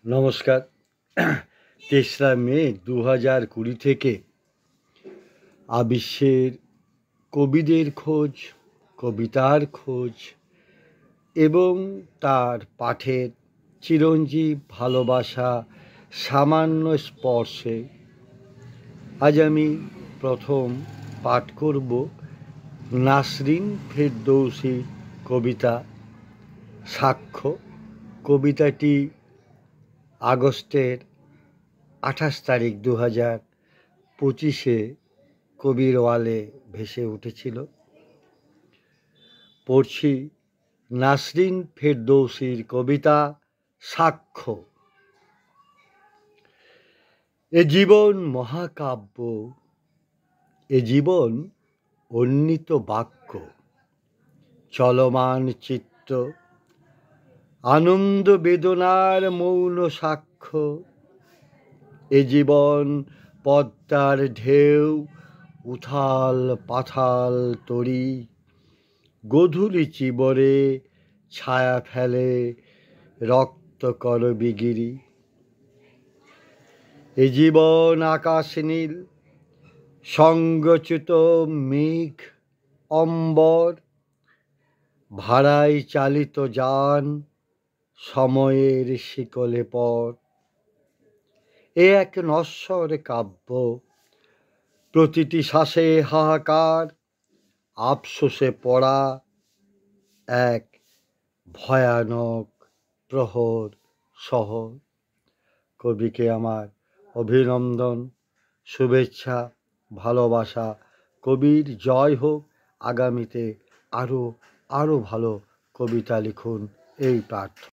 নমস্কার। ৩রা মে ২০২০ থেকে বিশ্বের কবিদের খোঁজ, কবিতার খোঁজ এবং তার পাঠের চিরঞ্জীব ভালোবাসা সামান্য স্পর্শে আজ আমি প্রথম পাঠ করব নাসরিন ফেরদৌসীর কবিতা সাক্ষ্য। কবিতাটি আগস্টের ২৮ তারিখ ২০২৫ কবির ওয়ালে ভেসে উঠেছিল। পড়ছি নাসরিন ফেরদৌসীর কবিতা সাক্ষ্য। এ জীবন মহাকাব্য, এ জীবন অন্বিত বাক্য, চলমান চিত্র, আনন্দ বেদনার মৌন সাক্ষ্য। এ জীবন পদ্মার ঢেউ, উথাল পাথাল তরি, গধূলি চিবরে ছায়া ফেলে রক্ত করবিগিরি। এ জীবন আকাশ নীল, সঙ্গচ্যুত মেঘ অম্বর, ভাড়ায় চালিত যান সময়ের শিকলে পর। এ এক নশ্বর কাব্য, প্রতিটি শ্বাসে হাহাকার, আফসোসে পড়া এক ভয়ানক প্রহর শহর। কবিকে আমার অভিনন্দন, শুভেচ্ছা, ভালোবাসা। কবির জয় হোক। আগামীতে আরও ভালো কবিতা লিখুন, এই প্রার্থনা।